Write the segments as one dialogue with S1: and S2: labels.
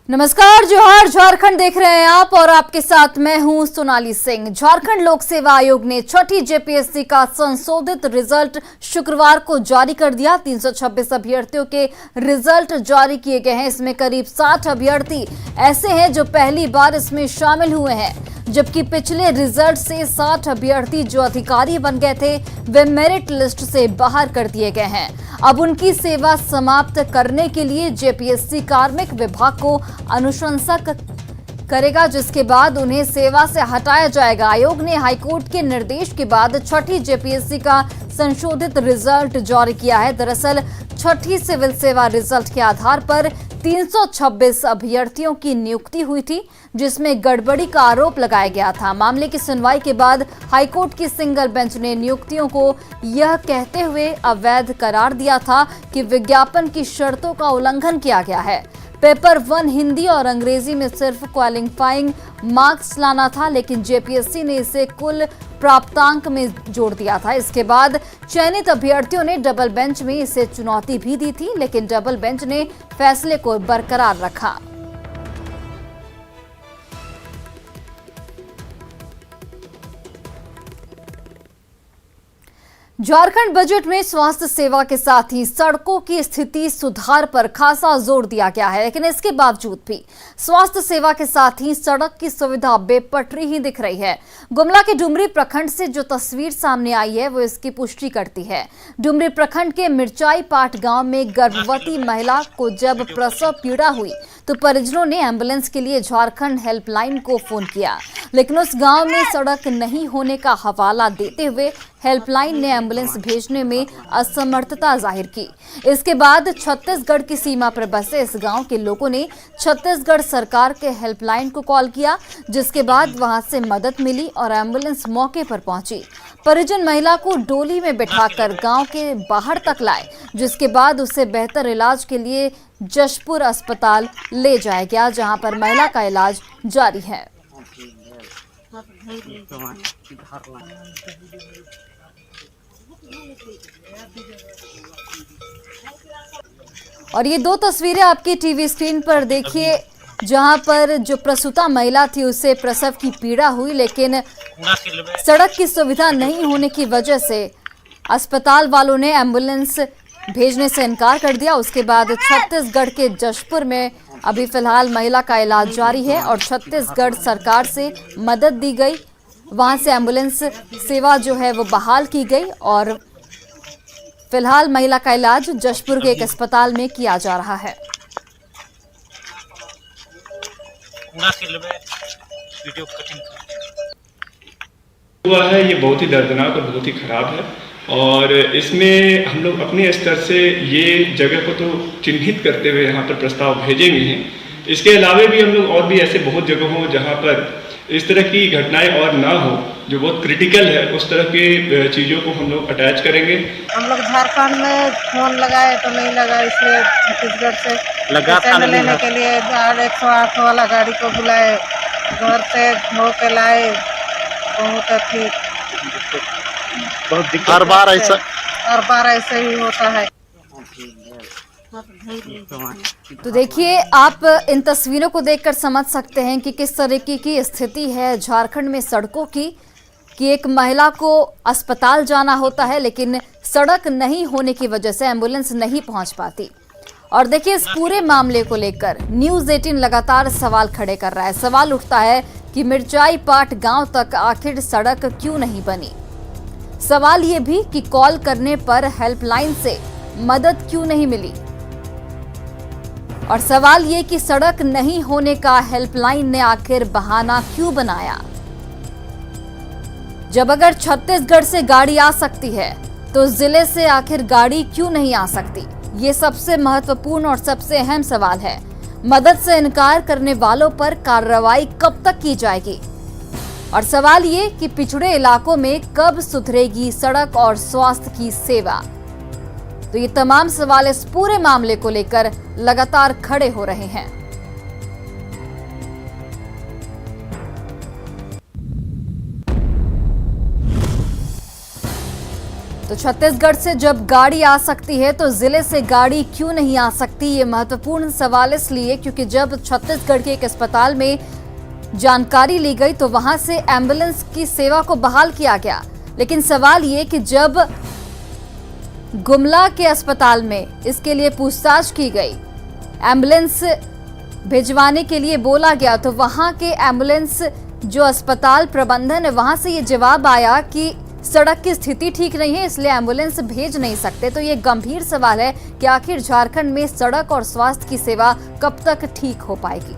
S1: नमस्कार, जोहार। झारखंड देख रहे हैं आप और आपके साथ मैं हूं सोनाली सिंह। झारखंड लोक सेवा आयोग ने छठी जेपीएससी का संशोधित रिजल्ट शुक्रवार को जारी कर दिया। 326 अभ्यर्थियों के रिजल्ट जारी किए गए हैं। इसमें करीब 60 अभ्यर्थी ऐसे हैं जो पहली बार इसमें शामिल हुए हैं, जबकि पिछले रिजल्ट से 60 अभ्यर्थी जो अधिकारी बन गए थे वे मेरिट लिस्ट से बाहर कर दिए गए हैं। अब उनकी सेवा समाप्त करने के लिए जेपीएससी कार्मिक विभाग को अनुशंसा करेगा, जिसके बाद उन्हें सेवा से हटाया जाएगा। आयोग ने हाईकोर्ट के निर्देश के बाद छठी जेपीएससी का संशोधित रिजल्ट जारी किया है। दरअसल छठी सिविल सेवा रिजल्ट के आधार पर 326 अभ्यर्थियों की नियुक्ति हुई थी, जिसमें गड़बड़ी का आरोप लगाया गया था। मामले की सुनवाई के बाद हाईकोर्ट की सिंगल बेंच ने नियुक्तियों को यह कहते हुए अवैध करार दिया था कि विज्ञापन की शर्तों का उल्लंघन किया गया है। पेपर 1 हिंदी और अंग्रेजी में सिर्फ क्वालिफाइंग मार्क्स लाना था, लेकिन जेपीएससी ने इसे कुल प्राप्तांक में जोड़ दिया था। इसके बाद चयनित अभ्यर्थियों ने डबल बेंच में इसे चुनौती भी दी थी, लेकिन डबल बेंच ने फैसले को बरकरार रखा। झारखंड बजट में स्वास्थ्य सेवा के साथ ही सड़कों की स्थिति सुधार पर खासा जोर दिया गया है, लेकिन इसके बावजूद भी स्वास्थ्य सेवा के साथ ही सड़क की सुविधा बेपटरी ही दिख रही है। गुमला के डुमरी प्रखंड से जो तस्वीर सामने आई है वो इसकी पुष्टि करती है। डुमरी प्रखंड के मिर्चाई पाट गांव में गर्भवती महिला को जब प्रसव पीड़ा हुई तो परिजनों ने एम्बुलेंस के लिए झारखंड हेल्पलाइन को फोन किया, लेकिन उस गांव में सड़क नहीं होने का हवाला देते हुए हेल्पलाइन ने एम्बुलेंस भेजने में असमर्थता जाहिर की। इसके बाद छत्तीसगढ़ की सीमा पर बसे इस गांव के लोगों ने छत्तीसगढ़ सरकार के हेल्पलाइन को कॉल किया, जिसके बाद वहां से मदद मिली और एम्बुलेंस मौके पर पहुंची। परिजन महिला को डोली में बिठाकर गांव के बाहर तक लाए, जिसके बाद उसे बेहतर इलाज के लिए जशपुर अस्पताल ले जाया गया, जहां पर महिला का इलाज जारी है। और ये दो तस्वीरें आपकी टीवी स्क्रीन पर देखिए, जहां पर जो प्रसूता महिला थी उसे प्रसव की पीड़ा हुई, लेकिन सड़क की सुविधा नहीं होने की वजह से अस्पताल वालों ने एम्बुलेंस भेजने से इनकार कर दिया। उसके बाद छत्तीसगढ़ के जशपुर में अभी फिलहाल महिला का इलाज जारी है और छत्तीसगढ़ सरकार से मदद दी गई। वहां से एम्बुलेंस सेवा जो है वो बहाल की गई और फिलहाल महिला का इलाज जशपुर के एक अस्पताल में किया जा रहा है।
S2: हुआ है, ये बहुत ही दर्दनाक और बहुत ही खराब है और इसमें हम लोग अपने स्तर से ये जगह को तो चिन्हित करते हुए यहाँ पर प्रस्ताव भेजेंगे हैं। इसके अलावा भी हम लोग और भी ऐसे बहुत जगह हों जहाँ पर इस तरह की घटनाएं और ना हो, जो बहुत क्रिटिकल है, उस तरह के चीज़ों को हम लोग अटैच करेंगे।
S3: हम लोग झारखंड में फोन लगाए तो नहीं लगा, इसलिए छत्तीसगढ़ से पेशेंट लेने के लिए 108 वाला गाड़ी को बुलाए, घर से हो के लाए। बहुत ठीक,
S4: हर बार ऐसा
S3: ही होता है।
S1: तो देखिए, आप इन तस्वीरों को देखकर समझ सकते हैं कि किस तरीके की स्थिति है झारखंड में सड़कों की, कि एक महिला को अस्पताल जाना होता है लेकिन सड़क नहीं होने की वजह से एम्बुलेंस नहीं पहुंच पाती। और देखिए, इस पूरे मामले को लेकर न्यूज़ 18 लगातार सवाल खड़े कर रहा है। सवाल उठता है कि मिर्चाई पाट गांव तक आखिर सड़क क्यों नहीं बनी। सवाल ये भी कि कॉल करने पर हेल्पलाइन से मदद क्यों नहीं मिली, और सवाल ये कि सड़क नहीं होने का हेल्पलाइन ने आखिर बहाना क्यों बनाया। जब अगर छत्तीसगढ़ से गाड़ी आ सकती है तो जिले से आखिर गाड़ी क्यों नहीं आ सकती। ये सबसे महत्वपूर्ण और सबसे अहम सवाल है। मदद से इनकार करने वालों पर कार्रवाई कब तक की जाएगी, और सवाल ये कि पिछड़े इलाकों में कब सुधरेगी सड़क और स्वास्थ्य की सेवा। तो ये तमाम सवाल इस पूरे मामले को लेकर लगातार खड़े हो रहे हैं। तो छत्तीसगढ़ से जब गाड़ी आ सकती है तो जिले से गाड़ी क्यों नहीं आ सकती, ये महत्वपूर्ण सवाल इसलिए क्योंकि जब छत्तीसगढ़ के एक अस्पताल में जानकारी ली गई तो वहां से एम्बुलेंस की सेवा को बहाल किया गया। लेकिन सवाल ये कि जब गुमला के अस्पताल में इसके लिए पूछताछ की गई, एम्बुलेंस भिजवाने के लिए बोला गया, तो वहां के एम्बुलेंस जो अस्पताल प्रबंधन है वहां से ये जवाब आया कि सड़क की स्थिति ठीक नहीं है, इसलिए एम्बुलेंस भेज नहीं सकते। तो ये गंभीर सवाल है कि आखिर झारखंड में सड़क और स्वास्थ्य की सेवा कब तक ठीक हो पाएगी।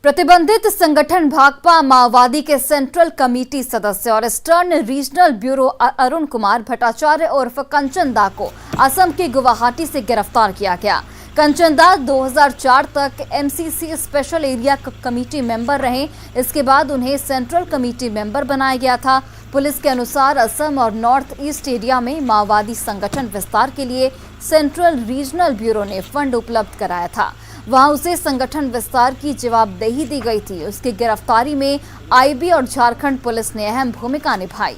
S1: प्रतिबंधित संगठन भाकपा माओवादी के सेंट्रल कमेटी सदस्य और eastern regional bureau Arun Kumar Bhattacharya उर्फ कंचन दा को असम के गुवाहाटी से गिरफ्तार किया गया। कंचन दा 2004 तक MCC special area committee member रहे। इसके बाद उन्हें सेंट्रल कमेटी मेंबर बनाया गया था। पुलिस के अनुसार असम और नॉर्थ ईस्ट एरिया में माओवादी संगठन विस्तार के लिए सेंट्रल रीजनल ब्यूरो ने फंड उपलब्ध कराया था। वहां उसे संगठन विस्तार की जवाबदेही दी गई थी। उसकी गिरफ्तारी में आईबी और झारखंड पुलिस ने अहम भूमिका निभाई।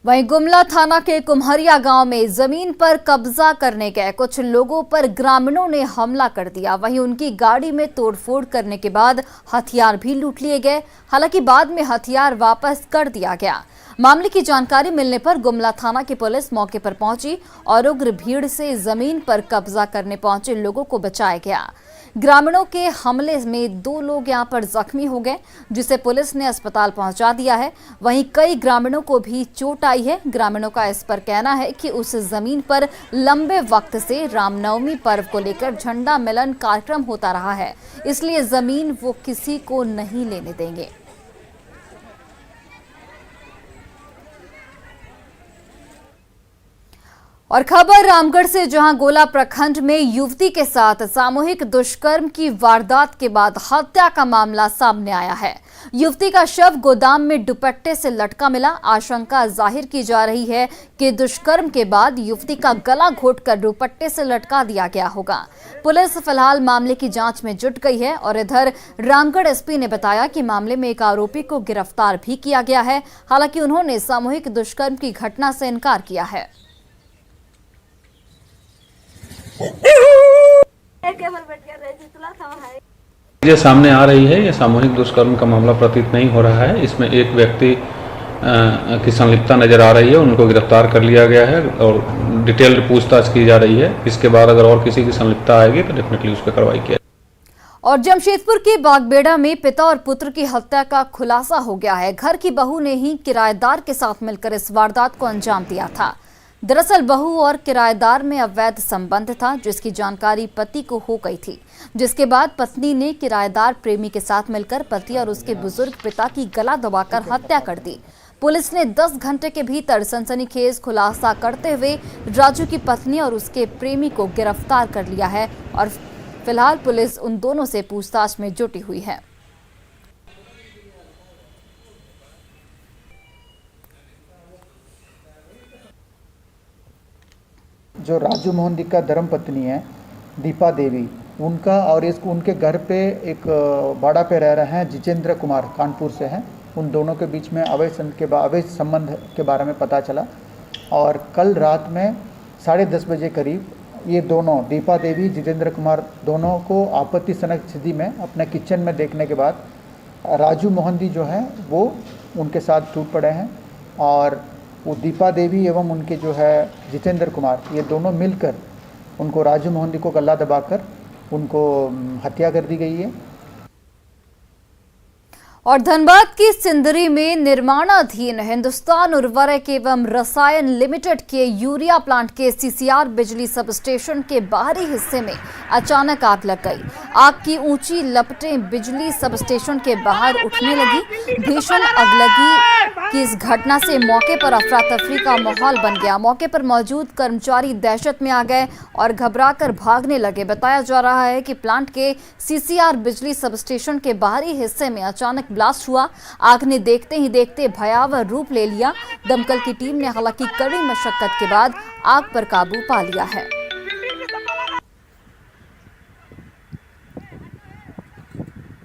S1: वहीं गुमला थाना के कुम्हरिया गांव में जमीन पर कब्जा करने गए कुछ लोगों पर ग्रामीणों ने हमला कर दिया। वहीं उनकी गाड़ी में तोड़फोड़ करने के बाद हथियार भी लूट लिए गए। हालांकि बाद में हथियार वापस कर दिया गया। मामले की जानकारी मिलने पर गुमला थाना की पुलिस मौके पर पहुंची और उग्र भीड़ से जमीन पर कब्जा करने पहुंचे लोगों को बचाया गया। ग्रामीणों के हमले में 2 लोग यहां पर जख्मी हो गए, जिसे पुलिस ने अस्पताल पहुंचा दिया है। वहीं कई ग्रामीणों को भी चोट आई है। ग्रामीणों का इस पर कहना है कि उस जमीन पर लंबे वक्त से रामनवमी पर्व को लेकर झंडा मिलन कार्यक्रम होता रहा है, इसलिए जमीन वो किसी को नहीं लेने देंगे। और खबर रामगढ़ से, जहां गोला प्रखंड में युवती के साथ सामूहिक दुष्कर्म की वारदात के बाद हत्या का मामला सामने आया है। युवती का शव गोदाम में दुपट्टे से लटका मिला। आशंका जाहिर की जा रही है कि दुष्कर्म के बाद युवती का गला घोंटकर दुपट्टे से लटका दिया गया होगा। पुलिस फिलहाल मामले की जांच में जुट गई है और इधर रामगढ़ एसपी ने बताया कि मामले में एक आरोपी को गिरफ्तार भी किया गया है। हालांकि उन्होंने सामूहिक दुष्कर्म की घटना से इनकार किया है।
S5: ये सामने आ रही है, ये सामूहिक दुष्कर्म का मामला प्रतीत नहीं हो रहा है। इसमें एक व्यक्ति की संलिप्तता नजर आ रही है, उनको गिरफ्तार कर लिया गया है और डिटेल पूछताछ की जा रही है। इसके बाद अगर और किसी की संलिप्तता आएगी तो डेफिनेटली उस पर कार्रवाई की जाएगी।
S1: और जमशेदपुर के बागबेड़ा में पिता और पुत्र की हत्या का खुलासा हो गया है। घर की बहू ने ही किराएदार के साथ मिलकर इस वारदात को अंजाम दिया था। दरअसल बहू और किराएदार में अवैध संबंध था, जिसकी जानकारी पति को हो गई थी, जिसके बाद पत्नी ने किराएदार प्रेमी के साथ मिलकर पति और उसके बुजुर्ग पिता की गला दबाकर हत्या कर दी। पुलिस ने 10 घंटे के भीतर सनसनीखेज खुलासा करते हुए राजू की पत्नी और उसके प्रेमी को गिरफ्तार कर लिया है और फिलहाल पुलिस उन दोनों से पूछताछ में जुटी हुई है।
S6: जो राजू मोहन का धर्मपत्नी है दीपा देवी, उनका और उनके घर पे एक भाड़ा पे रह रहे हैं जितेंद्र कुमार, कानपुर से हैं। उन दोनों के बीच में अवैध संबंध के बारे में पता चला और कल रात में 10:30 बजे करीब ये दोनों दीपा देवी, जितेंद्र कुमार, दोनों को आपत्तिजनक स्थिति में अपने किचन में देखने के बाद राजू मोहन जो है वो उनके साथ टूट पड़े हैं और वो दीपा देवी एवं उनके जो है जितेंद्र कुमार, ये दोनों मिलकर उनको राजू मोहन को गला दबाकर उनको हत्या कर दी गई है।
S1: और धनबाद की सिंदरी में निर्माणाधीन हिंदुस्तान उर्वरक एवं रसायन लिमिटेड के यूरिया प्लांट के सीसीआर बिजली सब स्टेशन के बाहरी हिस्से में अचानक आग लग गई। आग की ऊंची लपटें बिजली सब स्टेशन के बाहर उठने लगी। भीषण अगलगी की इस घटना से मौके पर अफरा तफरी का माहौल बन गया। मौके पर मौजूद कर्मचारी दहशत में आ गए और घबराकर भागने लगे। बताया जा रहा है कि प्लांट के सीसीआर बिजली सब स्टेशन के बाहरी हिस्से में अचानक ब्लास्ट हुआ। आग ने देखते ही देखते भयावह रूप ले लिया। दमकल की टीम ने हालांकि कड़ी मशक्कत के बाद आग पर काबू पा लिया है।
S7: जो
S6: जो राजू मोहन का धर्मपत्नी है दीपा देवी, उनका और उनके घर पे एक भाड़ा पे रह रहे हैं जितेंद्र कुमार, कानपुर से हैं। उन दोनों के बीच में अवैध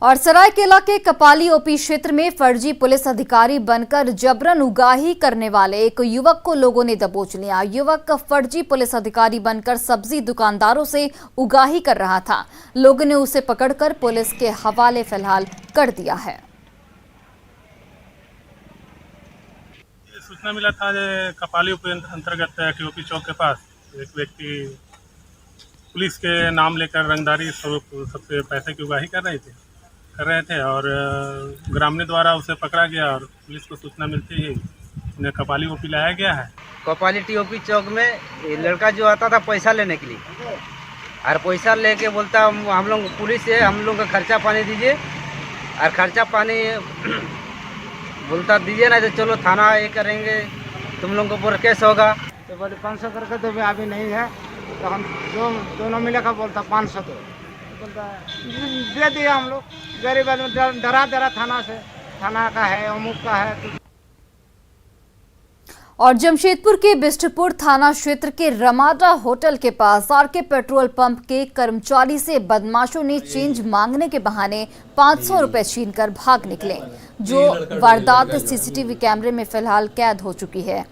S1: और सरायकेला के कपाली ओपी क्षेत्र में फर्जी पुलिस अधिकारी बनकर जबरन उगाही करने वाले एक युवक को लोगों ने दबोच लिया। युवक फर्जी पुलिस अधिकारी बनकर सब्जी दुकानदारों से उगाही कर रहा था। लोगों ने उसे पकड़कर पुलिस के हवाले फिलहाल कर दिया है।
S7: सूचना मिला था कपाली ओपी अंतर्गत टीओपी चौक के पास एक व्यक्ति पुलिस के नाम लेकर रंगदारी स्वरूप सबसे पैसे की उगाही कर रहे थे और ग्रामीण द्वारा उसे पकड़ा गया और पुलिस को सूचना मिलती ही उन्हें कपाली ओपी लाया गया है।
S8: कपाली टीओपी चौक में लड़का जो आता था पैसा लेने के लिए और पैसा लेके बोलता हम लोग पुलिस से हम लोग का खर्चा पानी दीजिए और खर्चा पानी बोलता दीजिए ना तो चलो थाना ये करेंगे तुम लोगों को पूरा केस होगा।
S9: तो बोले 500 करके तो अभी नहीं है तो हम दोनों मिलेगा बोलता 500 तो बोलता दे दिया। हम लोग गरीब आदमी डरा थाना का है अमुक का है।
S1: और जमशेदपुर के बिष्टपुर थाना क्षेत्र के रमाडा होटल के पास आरके पेट्रोल पंप के कर्मचारी से बदमाशों ने चेंज मांगने के बहाने 500 रुपए छीनकर भाग निकले, जो वारदात सीसीटीवी कैमरे में फिलहाल कैद हो चुकी है।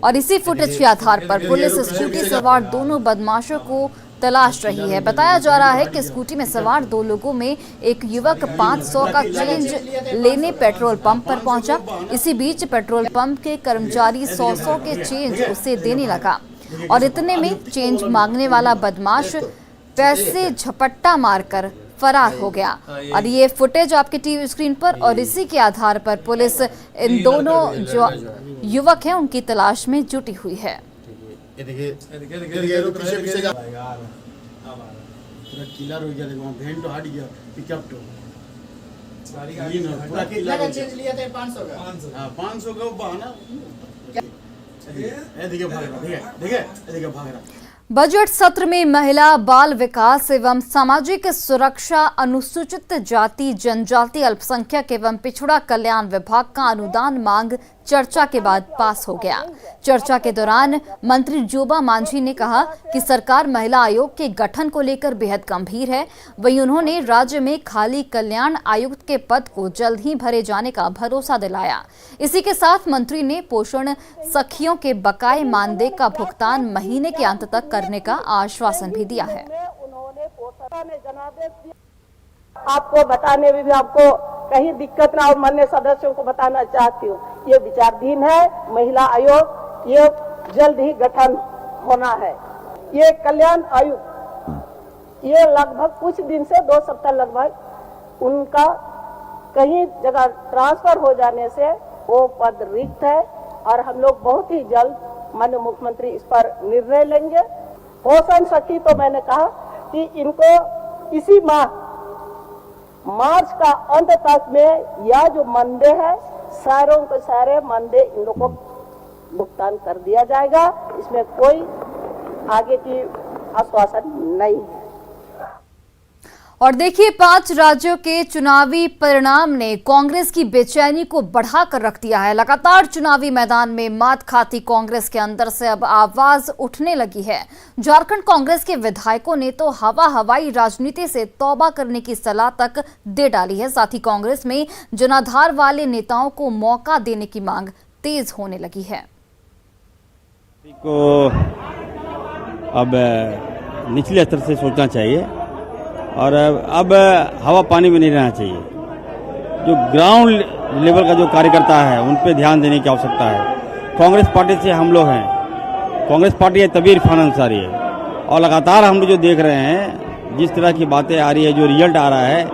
S1: और इसी फुटेज के आधार पर पुलिस स्कूटी सवार दोनों बदमाशों को तलाश रही है। बताया जा रहा है कि स्कूटी में सवार दो लोगों में एक युवक 500 का चेंज लेने पेट्रोल पंप पर पहुंचा। इसी बीच पेट्रोल पंप के कर्मचारी 100 के चेंज उसे देने लगा और इतने में चेंज मांगने वाला बदमाश पैसे झपट्टा मारकर फरार हो गया। और ये फुटेज आपके टीवी स्क्रीन पर और इसी के आधार पर पुलिस इन दोनों जो युवक हैं उनकी तलाश में जुटी हुई है। बजट सत्र में महिला बाल विकास एवं सामाजिक सुरक्षा, अनुसूचित जाति जनजाति, अल्पसंख्यक एवं पिछड़ा कल्याण विभाग का अनुदान मांग चर्चा के बाद पास हो गया। चर्चा के दौरान मंत्री जोबा मांझी ने कहा कि सरकार महिला आयोग के गठन को लेकर बेहद गंभीर है। वहीं उन्होंने राज्य में खाली कल्याण आयुक्त के पद को जल्द ही भरे जाने का भरोसा दिलाया। इसी के साथ मंत्री ने पोषण सखियों के बकाये मानदेय का भुगतान महीने के अंत तक करने का आश्वासन भी दिया है।
S10: आपको बताने में भी आपको कहीं दिक्कत ना हो, माननीय सदस्यों को बताना चाहती हूँ, ये विचाराधीन है महिला आयोग, ये जल्द ही गठन होना है। ये कल्याण आयुक्त ये लगभग कुछ दिन से 2 सप्ताह लगभग उनका कहीं जगह ट्रांसफर हो जाने से वो पद रिक्त है और हम लोग बहुत ही जल्द माननीय मुख्यमंत्री इस पर निर्णय लेंगे। पोषण सखी तो मैंने कहा कि इनको इसी माह मार्च का अंत तक में यह जो मानदेय है सारों को सारे मानदेय इन लोगों को भुगतान कर दिया जाएगा। इसमें कोई आगे की आश्वासन नहीं है।
S1: और देखिए 5 राज्यों के चुनावी परिणाम ने कांग्रेस की बेचैनी को बढ़ाकर रख दिया है। लगातार चुनावी मैदान में मात खाती कांग्रेस के अंदर से अब आवाज उठने लगी है। झारखंड कांग्रेस के विधायकों ने तो हवाई राजनीति से तौबा करने की सलाह तक दे डाली है। साथ ही कांग्रेस में जनाधार वाले नेताओं को मौका देने की मांग तेज होने लगी है।
S11: को अब निचले स्तर से सोचना चाहिए और अब हवा पानी में नहीं रहना चाहिए। जो ग्राउंड लेवल का जो कार्यकर्ता है उन पे ध्यान देने की आवश्यकता है। कांग्रेस पार्टी से हम लोग हैं, कांग्रेस पार्टी है तभी इरफान अंसारी है और लगातार हम लोग जो देख रहे हैं जिस तरह की बातें आ रही है, जो रिजल्ट आ रहा है,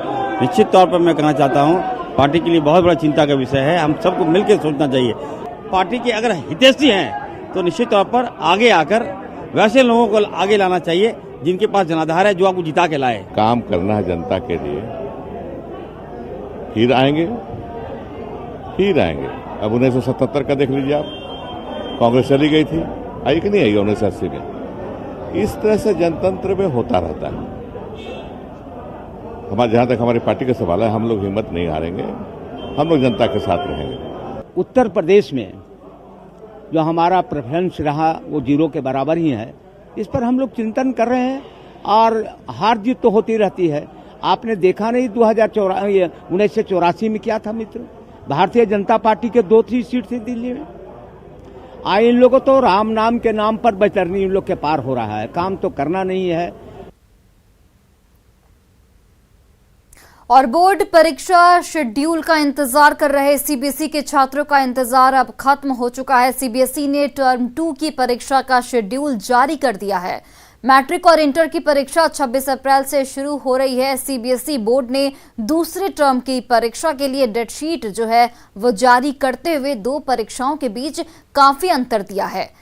S11: निश्चित तौर पर मैं कहना चाहता हूं पार्टी के लिए बहुत बड़ा चिंता का विषय है। हम सबको मिलकर सोचना चाहिए। पार्टी के अगर हितैषी हैं तो निश्चित तौर पर आगे आकर वैसे लोगों को आगे लाना चाहिए जिनके पास जनाधार है, जो आपको जिता के लाए।
S12: काम करना है जनता के लिए, फिर आएंगे। अब 1977 का देख लीजिए आप, कांग्रेस चली गई थी, आई कि नहीं आई 1980 में। इस तरह से जनतंत्र में होता रहता है। हमारे जहां तक हमारी पार्टी का सवाल है, हम लोग हिम्मत नहीं हारेंगे, हम लोग जनता के साथ रहेंगे।
S13: उत्तर प्रदेश में जो हमारा प्रेफरेंस रहा वो 0 के बराबर ही है। इस पर हम लोग चिंतन कर रहे हैं और हार जीत तो होती रहती है। आपने देखा नहीं 1984 में क्या था मित्र, भारतीय जनता पार्टी के 2-3 सीट थी दिल्ली में। इन लोगों तो राम नाम के नाम पर बैतरनी इन लोग के पार हो रहा है, काम तो करना नहीं है।
S1: और बोर्ड परीक्षा शेड्यूल का इंतजार कर रहे सीबीएसई के छात्रों का इंतजार अब खत्म हो चुका है। सीबीएसई ने टर्म 2 की परीक्षा का शेड्यूल जारी कर दिया है। मैट्रिक और इंटर की परीक्षा 26 अप्रैल से शुरू हो रही है। सीबीएसई बोर्ड ने दूसरे टर्म की परीक्षा के लिए डेट शीट जो है वो जारी करते हुए 2 परीक्षाओं के बीच काफी अंतर दिया है।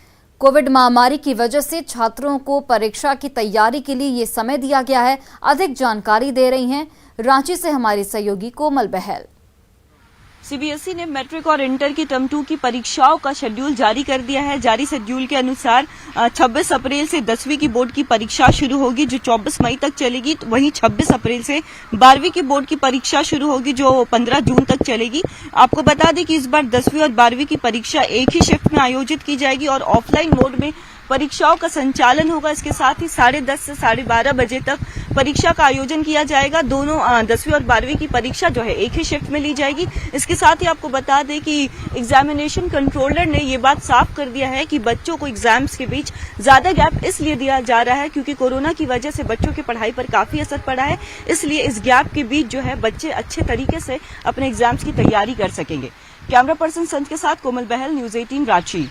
S1: कोविड महामारी की वजह से छात्रों को परीक्षा की तैयारी के लिए ये समय दिया गया है। अधिक जानकारी दे रही हैं रांची से हमारी सहयोगी कोमल बहल।
S14: सीबीएसई ने मैट्रिक और इंटर की टर्म 2 की परीक्षाओं का शेड्यूल जारी कर दिया है। जारी शेड्यूल के अनुसार 26 अप्रैल से 10वीं की बोर्ड की परीक्षा शुरू होगी जो 24 मई तक चलेगी। वहीं 26 अप्रैल से 12वीं की बोर्ड की परीक्षा शुरू होगी जो 15 जून तक चलेगी। आपको बता दें कि इस बार 10वीं और 12वीं की परीक्षा एक ही शिफ्ट में आयोजित की जाएगी और ऑफलाइन मोड में परीक्षाओं का संचालन होगा। इसके साथ ही 10:30 से 12:30 बजे तक परीक्षा का आयोजन किया जाएगा। दोनों 10वीं और 12वीं की परीक्षा जो है एक ही शिफ्ट में ली जाएगी। इसके साथ ही आपको बता दें कि एग्जामिनेशन कंट्रोलर ने ये बात साफ कर दिया है कि बच्चों को एग्जाम्स के बीच ज्यादा गैप इसलिए दिया जा रहा है क्योंकि कोरोना की वजह से बच्चों की पढ़ाई पर काफी असर पड़ा है। इसलिए इस गैप के बीच जो है बच्चे अच्छे तरीके से अपने एग्जाम्स की तैयारी कर सकेंगे। कैमरा पर्सन संत के साथ कोमल बहल, न्यूज 18 रांची।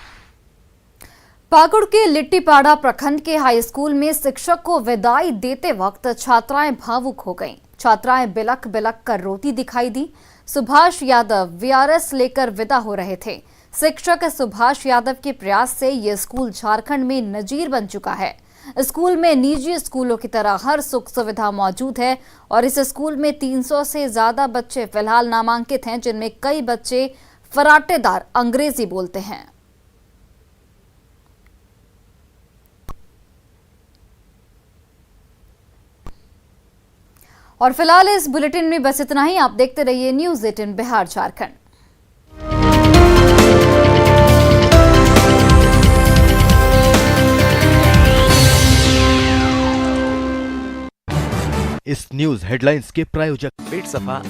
S1: पाकुड़ के लिट्टीपाड़ा प्रखंड के हाई स्कूल में शिक्षक को विदाई देते वक्त छात्राएं भावुक हो गईं। छात्राएं बिलख बिलख कर रोती दिखाई दी। सुभाष यादव वीआरएस लेकर विदा हो रहे थे। शिक्षक सुभाष यादव के प्रयास से ये स्कूल झारखंड में नजीर बन चुका है। स्कूल में निजी स्कूलों की तरह हर सुख सुविधा मौजूद है और इस स्कूल में 300 से ज्यादा बच्चे फिलहाल नामांकित हैं, जिनमें कई बच्चे फराटेदार अंग्रेजी बोलते हैं। और फिलहाल इस बुलेटिन में बस इतना ही। आप देखते रहिए न्यूज 18 बिहार झारखंड।
S15: इस न्यूज हेडलाइंस के प्रायोजक
S16: पेट सफा